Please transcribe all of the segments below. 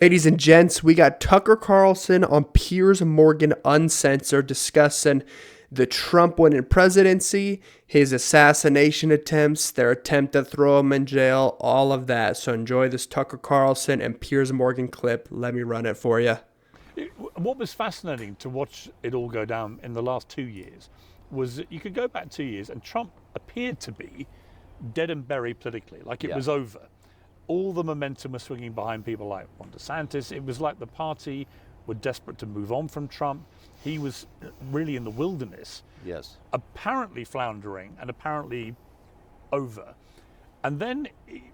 Ladies and gents, we got Tucker Carlson on Piers Morgan Uncensored discussing the Trump winning presidency, his assassination attempts, their attempt to throw him in jail, all of that. So enjoy this Tucker Carlson and Piers Morgan clip. Let me run it for you. What was fascinating to watch it all go down in the last 2 years was that you could go back 2 years and Trump appeared to be dead and buried politically, like it was over. All the momentum was swinging behind people like Ron DeSantis. It was like the party were desperate to move on from Trump. He was really in the wilderness, apparently floundering and apparently over. And then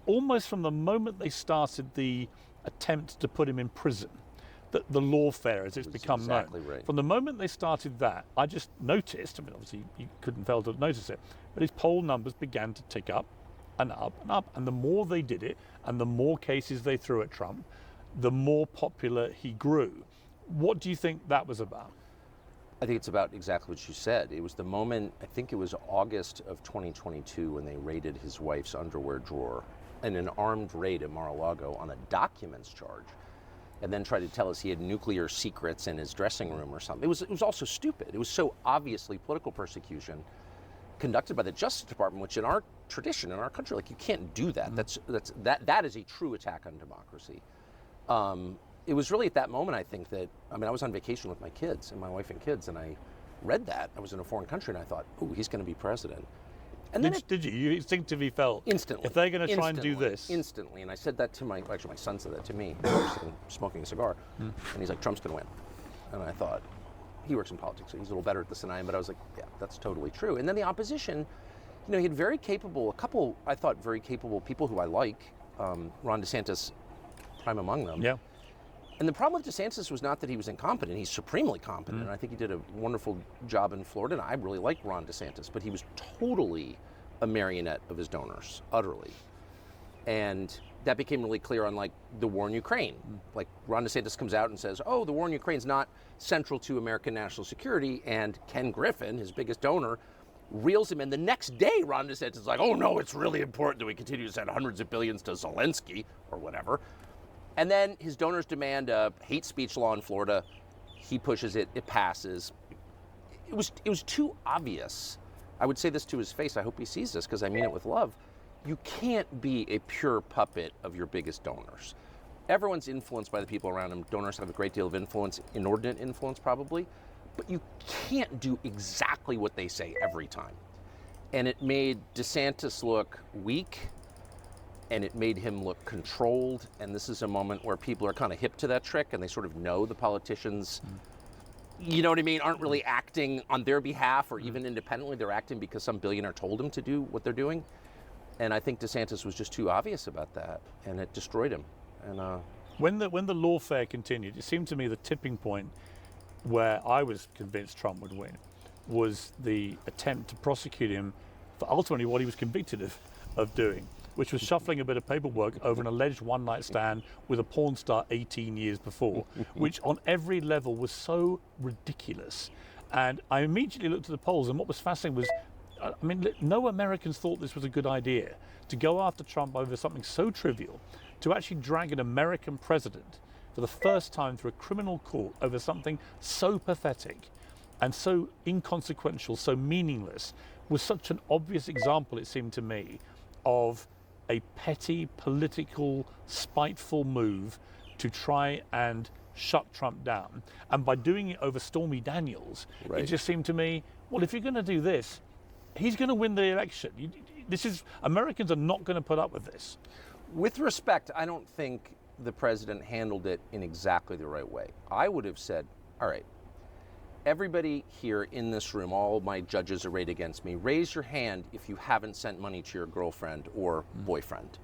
almost from the moment they started the attempt to put him in prison, the lawfare as it's become known. Right. From the moment they started that, I just noticed, I mean, obviously you couldn't fail to notice it, but his poll numbers began to tick up and up and up. And the more they did it and the more cases they threw at Trump, the more popular he grew. What do you think that was about? I think it's about exactly what you said. It was the moment, I think it was August of 2022 when they raided his wife's underwear drawer in an armed raid at Mar-a-Lago on a documents charge, and then tried to tell us he had nuclear secrets in his dressing room or something. It was also stupid. It was so obviously political persecution conducted by the Justice Department, which in our tradition, in our country, like, you can't do that. That is a true attack on democracy. It was really at that moment, I think, that, I mean, I was on vacation with my kids and my wife and kids, and I read that. I was in a foreign country, and I thought, ooh, he's going to be president. And then did you? You instinctively felt instantly, if they're going to try and do this instantly. And I said that to my son said that to me. I was smoking a cigar, and he's like, Trump's going to win. And I thought, he works in politics, so he's a little better at this than I am. But I was like, yeah, that's totally true. And then the opposition, you know, he had a couple, I thought, very capable people who I like. Ron DeSantis, prime among them. Yeah. And the problem with DeSantis was not that he was incompetent. He's supremely competent. And I think he did a wonderful job in Florida. And I really like Ron DeSantis, but he was totally a marionette of his donors, utterly. And that became really clear on, like, the war in Ukraine. Like, Ron DeSantis comes out and says, oh, the war in Ukraine's not central to American national security. And Ken Griffin, his biggest donor, reels him in. The next day, Ron DeSantis is like, oh, no, it's really important that we continue to send hundreds of billions to Zelensky or whatever. And then his donors demand a hate speech law in Florida. He pushes it. It passes. It was too obvious. I would say this to his face. I hope he sees this because I mean it with love. You can't be a pure puppet of your biggest donors. Everyone's influenced by the people around him. Donors have a great deal of influence, inordinate influence probably. But you can't do exactly what they say every time. And it made DeSantis look weak. And it made him look controlled. And this is a moment where people are kind of hip to that trick and they sort of know the politicians, you know what I mean, aren't really acting on their behalf or even independently. They're acting because some billionaire told them to do what they're doing. And I think DeSantis was just too obvious about that, and it destroyed him. And when the lawfare continued, it seemed to me the tipping point where I was convinced Trump would win was the attempt to prosecute him for ultimately what he was convicted of doing, which was shuffling a bit of paperwork over an alleged one-night stand with a porn star 18 years before, which on every level was so ridiculous. And I immediately looked at the polls, and what was fascinating was, I mean, no Americans thought this was a good idea, to go after Trump over something so trivial, to actually drag an American president for the first time through a criminal court over something so pathetic and so inconsequential, so meaningless, was such an obvious example, it seemed to me, of a petty, political, spiteful move to try and shut Trump down. And by doing it over Stormy Daniels, it just seemed to me, well, if you're going to do this, he's going to win the election. Americans are not going to put up with this. with respect, I don't think the president handled it in exactly the right way. I would have said, all right, everybody here in this room, all my judges arrayed against me, raise your hand if you haven't sent money to your girlfriend or boyfriend.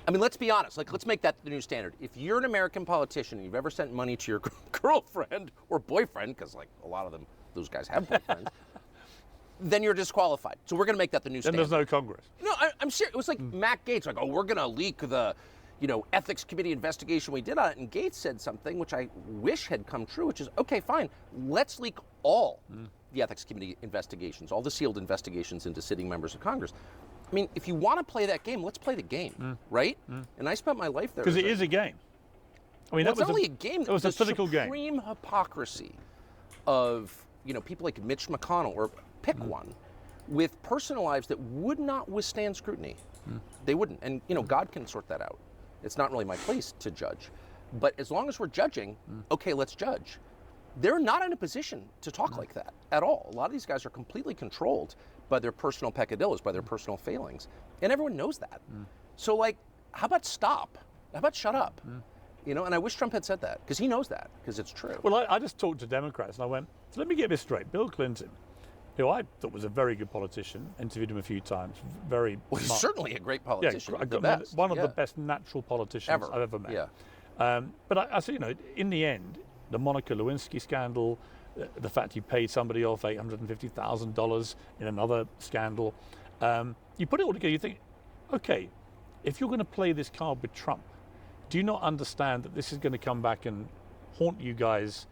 I mean, let's be honest. Let's make that the new standard. If you're an American politician and you've ever sent money to your girlfriend or boyfriend, because a lot of them, those guys have boyfriends, then you're disqualified. So we're going to make that the new standard. Then there's no Congress. No, I'm serious. It was like Matt Gaetz, oh, we're going to leak the, ethics committee investigation we did on it. And Gaetz said something which I wish had come true, which is, okay, fine, let's leak all the ethics committee investigations, all the sealed investigations into sitting members of Congress. I mean, if you want to play that game, let's play the game, right? And I spent my life there. Because it is a game. I mean, Well, that it's was not only a game. It was a political game. The supreme hypocrisy of people like Mitch McConnell, or pick one, with personal lives that would not withstand scrutiny. They wouldn't, and God can sort that out. It's not really my place to judge, but as long as we're judging, okay, let's judge. They're not in a position to talk like that at all. A lot of these guys are completely controlled by their personal peccadillos, by their personal failings, and everyone knows that. So, like, how about stop? How about shut up? And I wish Trump had said that, because he knows that, because it's true. Well, I just talked to Democrats and I went, so let me get this straight. Bill Clinton, who I thought was a very good politician, interviewed him a few times, very Well, he's smart. certainly a great politician. Yeah, the best. one of the best natural politicians I've ever met. Yeah. But I said, in the end, the Monica Lewinsky scandal, the fact he paid somebody off $850,000 in another scandal, you put it all together, you think, okay, if you're going to play this card with Trump, do you not understand that this is going to come back and haunt you guys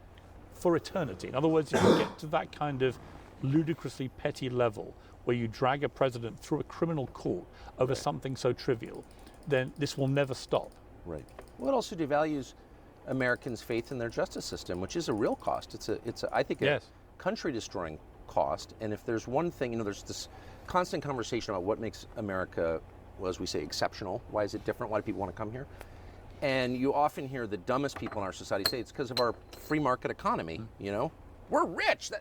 for eternity? In other words, if you get to that kind of ludicrously petty level where you drag a president through a criminal court over something so trivial, then this will never stop. Right. Well, it also devalues Americans' faith in their justice system, which is a real cost. It's I think, a country-destroying cost. And if there's one thing, there's this constant conversation about what makes America, well, as we say, exceptional. Why is it different? Why do people want to come here? And you often hear the dumbest people in our society say it's because of our free market economy. We're rich.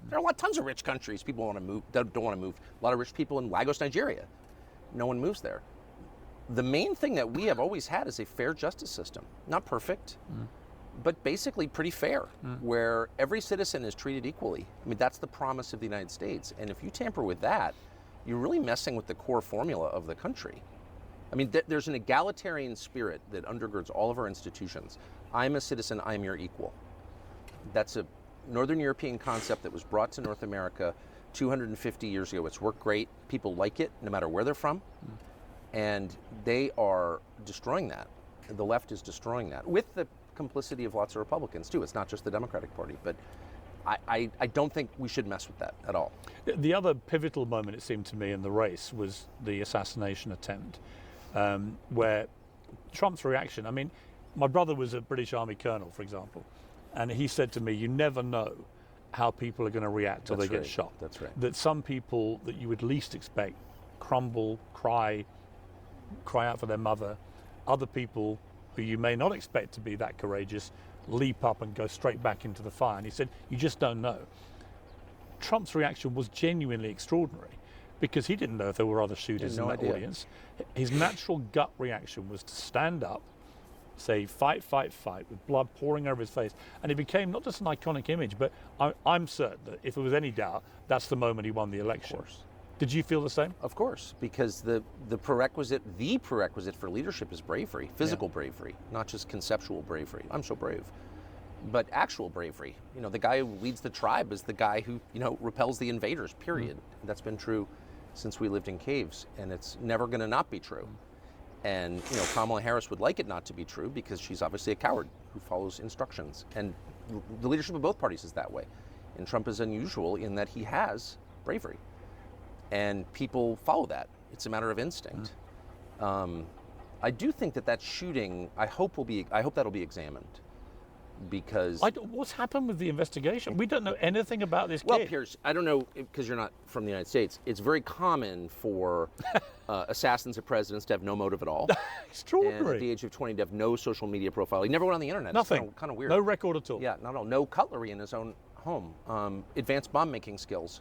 There are tons of rich countries. People want to move. Don't want to move. A lot of rich people in Lagos, Nigeria. No one moves there. The main thing that we have always had is a fair justice system. Not perfect, but basically pretty fair, where every citizen is treated equally. I mean, that's the promise of the United States. And if you tamper with that, you're really messing with the core formula of the country. I mean, there's an egalitarian spirit that undergirds all of our institutions. I'm a citizen, I'm your equal. That's a Northern European concept that was brought to North America 250 years ago. It's worked great. People like it, no matter where they're from. And they are destroying that. The left is destroying that, with the complicity of lots of Republicans, too. It's not just the Democratic Party. But I don't think we should mess with that at all. The other pivotal moment, it seemed to me, in the race was the assassination attempt, where Trump's reaction, I mean, my brother was a British Army colonel, for example, and he said to me, you never know how people are going to react till they get shot. That's right. That some people that you would least expect crumble, cry out for their mother. Other people who you may not expect to be that courageous leap up and go straight back into the fire. And he said, you just don't know. Trump's reaction was genuinely extraordinary, because he didn't know if there were other shooters in that audience. His natural gut reaction was to stand up, say, fight, fight, fight, with blood pouring over his face. And it became not just an iconic image, but I'm certain that if there was any doubt, that's the moment he won the election. Of course. Did you feel the same? Of course, because the prerequisite for leadership is bravery, physical bravery, not just conceptual bravery. I'm so brave. But actual bravery. The guy who leads the tribe is the guy who, repels the invaders, period. That's been true since we lived in caves, and it's never going to not be true. And, Kamala Harris would like it not to be true, because she's obviously a coward who follows instructions. And the leadership of both parties is that way. And Trump is unusual in that he has bravery. And people follow that. It's a matter of instinct. I do think that shooting, I hope that'll be examined, because what's happened with the investigation? We don't know anything about this Well, kid. Piers, I don't know, because you're not from the United States. It's very common for assassins of presidents to have no motive at all. Extraordinary. And at the age of 20 to have no social media profile. He never went on the internet. Nothing. It's kind of weird. No record at all. Yeah, not at all. No cutlery in his own home. Advanced bomb making skills.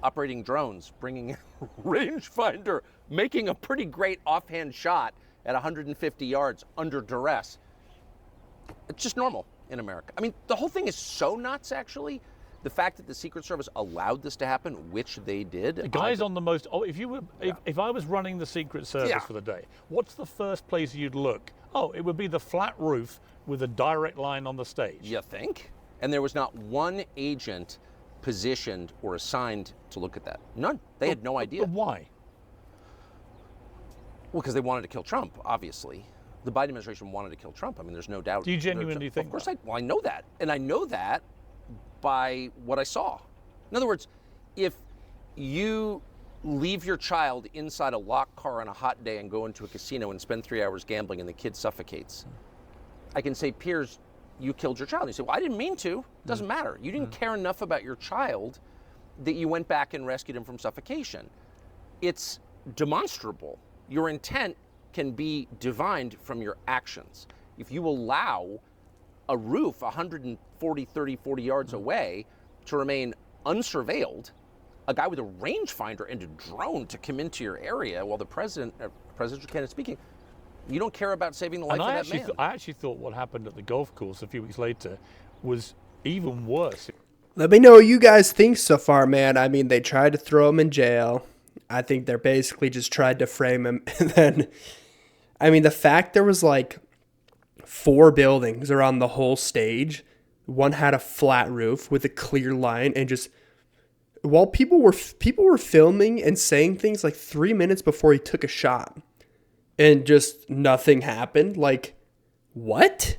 Operating drones, bringing in a rangefinder, making a pretty great offhand shot at 150 yards under duress. It's just normal in America. I mean, the whole thing is so nuts, actually. The fact that the Secret Service allowed this to happen, which they did. The guy's on the most. Oh, if I was running the Secret Service for the day, what's the first place you'd look? Oh, it would be the flat roof with a direct line on the stage. You think? And there was not one agent positioned or assigned to look at that. None. They had no idea. But why? Well, because they wanted to kill Trump, obviously. The Biden administration wanted to kill Trump. I mean, there's no doubt. Do you genuinely think Of course, that? I know that. And I know that by what I saw. In other words, if you leave your child inside a locked car on a hot day and go into a casino and spend 3 hours gambling and the kid suffocates, I can say, Piers, you killed your child. And you say, well, I didn't mean to. It doesn't matter. You didn't care enough about your child that you went back and rescued him from suffocation. It's demonstrable. Your intent can be divined from your actions. If you allow a roof 140, 30, 40 yards away to remain unsurveilled, a guy with a rangefinder and a drone to come into your area while the presidential candidate speaking, you don't care about saving the life of that man. I actually thought what happened at the golf course a few weeks later was even worse. Let me know what you guys think so far, man. I mean, they tried to throw him in jail. I think they're basically just tried to frame him. And then, I mean, the fact there was like 4 buildings around the whole stage. One had a flat roof with a clear line, and just while people were filming and saying things like 3 minutes before he took a shot, and just nothing happened. Like, what?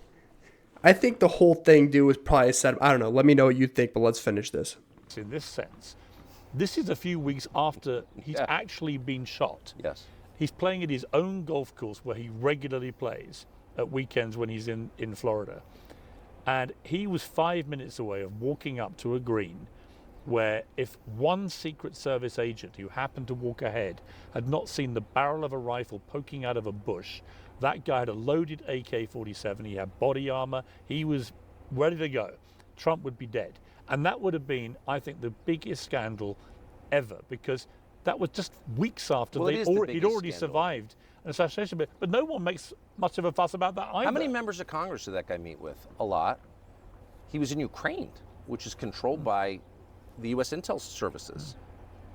I think the whole thing, dude, was probably set up. I don't know. Let me know what you think, but let's finish this. In this sense, this is a few weeks after he's actually been shot. Yes. He's playing at his own golf course where he regularly plays at weekends when he's in Florida. And he was 5 minutes away of walking up to a green where if one Secret Service agent who happened to walk ahead had not seen the barrel of a rifle poking out of a bush, that guy had a loaded AK-47, he had body armor, he was ready to go. Trump would be dead. And that would have been, I think, the biggest scandal ever, because that was just weeks after he'd already survived an assassination. But no one makes much of a fuss about that either. How many members of Congress did that guy meet with? A lot. He was in Ukraine, which is controlled by the U.S. intel services.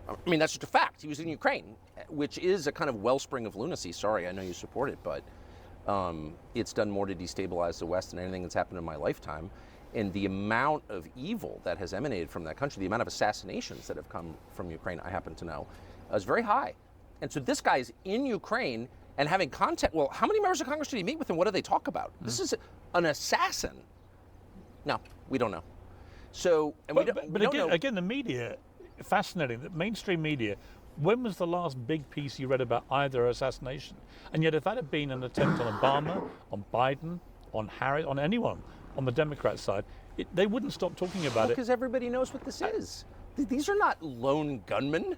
I mean, that's just a fact. He was in Ukraine, which is a kind of wellspring of lunacy. Sorry, I know you support it, but it's done more to destabilize the West than anything that's happened in my lifetime. And the amount of evil that has emanated from that country, the amount of assassinations that have come from Ukraine, I happen to know, is very high. And so this guy is in Ukraine and having contact. Well, how many members of Congress did he meet with, and what do they talk about? This is an assassin. No, we don't know. So, and we don't know. Again, the media, fascinating. The mainstream media. When was the last big piece you read about either assassination? And yet, if that had been an attempt on Obama, on Biden, on Harris, on anyone on the Democrat side, they wouldn't stop talking about it. Because everybody knows what this is. These are not lone gunmen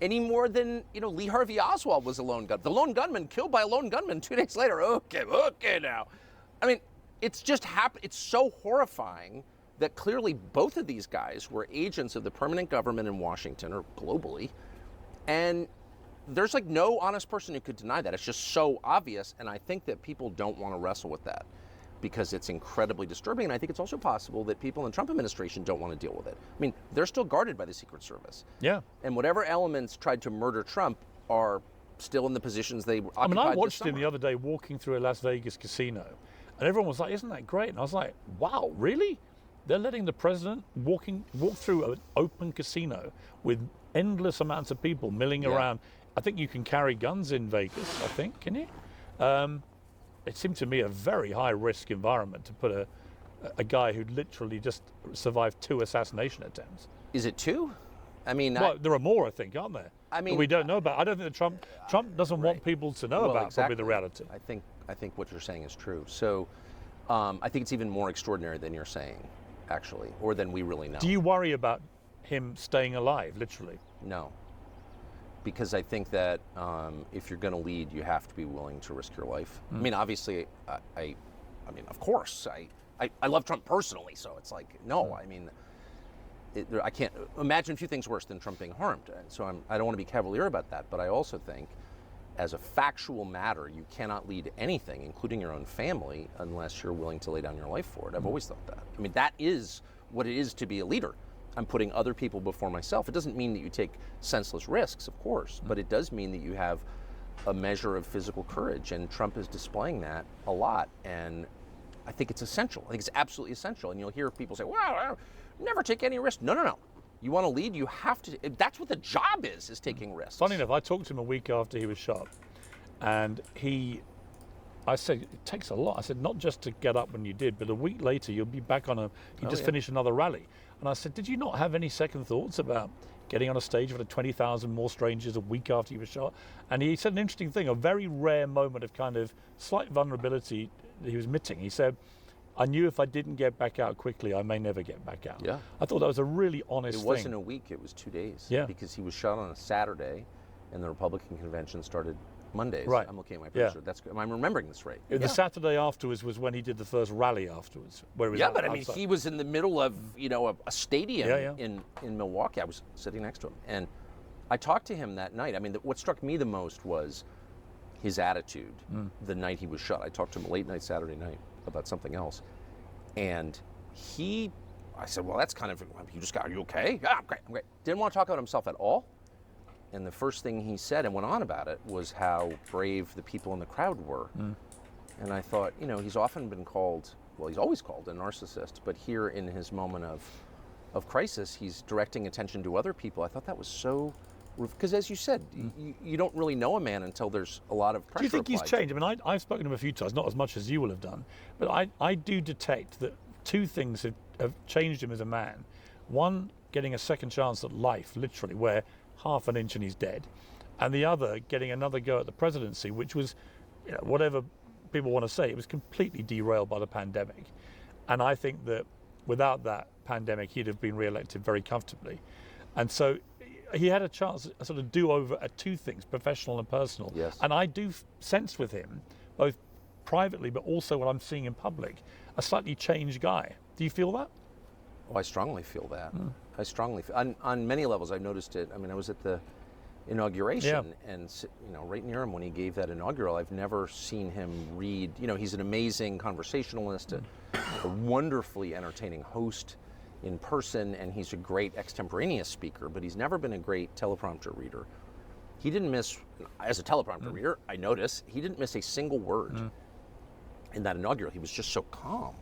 any more than, Lee Harvey Oswald was a lone gunman. The lone gunman killed by a lone gunman 2 days later. Okay now. I mean, it's just it's so horrifying that clearly both of these guys were agents of the permanent government in Washington or globally. And there's like no honest person who could deny that. It's just so obvious. And I think that people don't want to wrestle with that because it's incredibly disturbing. And I think it's also possible that people in the Trump administration don't want to deal with it. I mean, they're still guarded by the Secret Service. Yeah. And whatever elements tried to murder Trump are still in the positions they occupied. I mean, I watched him the other day walking through a Las Vegas casino, and everyone was like, isn't that great? And I was like, wow, really? They're letting the president walk through an open casino with endless amounts of people milling around. I think you can carry guns in Vegas, I think, can you? It seemed to me a very high-risk environment to put a guy who literally just survived 2 assassination attempts. Is it 2? I mean... Well, there are more, I think, aren't there? I mean... That we don't know about. I don't think that Trump doesn't want people to know about probably the reality. I think what you're saying is true. So I think it's even more extraordinary than you're saying, actually, or than we really know. Do you worry about him staying alive, literally? No. Because I think that if you're going to lead, you have to be willing to risk your life. I mean, obviously, I mean, of course, I love Trump personally, so it's like, no, I mean, I can't imagine a few things worse than Trump being harmed. And so I don't want to be cavalier about that, but I also think as a factual matter, you cannot lead anything, including your own family, unless you're willing to lay down your life for it. I've always thought that. I mean, that is what it is to be a leader. I'm putting other people before myself. It doesn't mean that you take senseless risks, of course, but it does mean that you have a measure of physical courage, and Trump is displaying that a lot, and I think it's essential. I think it's absolutely essential, and you'll hear people say, well, I'll never take any risk. No. You want to lead, you have to. That's what the job is taking risks. Funny enough, I talked to him a week after he was shot, and I said, it takes a lot. I said, not just to get up when you did, but a week later, you'll be back on you just finished another rally. And I said, did you not have any second thoughts about getting on a stage with 20,000 more strangers a week after you were shot? And he said an interesting thing, a very rare moment of kind of slight vulnerability he was admitting. He said, I knew if I didn't get back out quickly, I may never get back out. Yeah. I thought that was a really honest thing. It wasn't a week, it was 2 days. Yeah. Because he was shot on a Saturday, and the Republican convention started Mondays. Right. I'm looking at my picture. That's good. I'm remembering this right. The Saturday afterwards was when he did the first rally afterwards. Where he was But I mean, he was in the middle of, a stadium in Milwaukee. I was sitting next to him. And I talked to him that night. I mean, what struck me the most was his attitude the night he was shot. I talked to him late night Saturday night about something else. And I said, well, that's kind of, are you okay? Yeah, I'm great. Didn't want to talk about himself at all. And the first thing he said and went on about it was how brave the people in the crowd were. And I thought, he's often been called, well, he's always called a narcissist, but here in his moment of crisis, he's directing attention to other people. I thought that was so, because as you said, you don't really know a man until there's a lot of pressure. Do you think he's applied. changed? I mean, I've spoken to him a few times, not as much as you will have done, but I do detect that two things have changed him as a man. One, getting a second chance at life, literally, where half an inch and he's dead. And the other, getting another go at the presidency, which was, whatever people want to say, it was completely derailed by the pandemic. And I think that without that pandemic, he'd have been re-elected very comfortably. And so he had a chance, a sort of do-over at two things, professional and personal. Yes. And I do sense with him, both privately but also what I'm seeing in public, a slightly changed guy. Do you feel that? Oh, I strongly feel that. I strongly feel, on many levels. I've noticed it. I mean, I was at the inauguration, and right near him when he gave that inaugural, I've never seen him read. He's an amazing conversationalist, a wonderfully entertaining host in person, and he's a great extemporaneous speaker. But he's never been a great teleprompter reader. He didn't miss, as a teleprompter reader, I notice he didn't miss a single word in that inaugural. He was just so calm.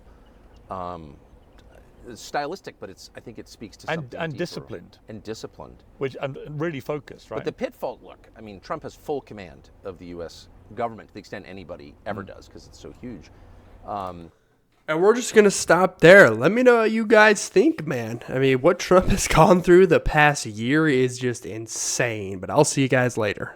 It's stylistic, but I think it speaks to something and deeper. disciplined. And disciplined. And really focused, right? But the pitfall, look, I mean, Trump has full command of the U.S. government to the extent anybody ever does, because it's so huge. And we're just going to stop there. Let me know what you guys think, man. I mean, what Trump has gone through the past year is just insane. But I'll see you guys later.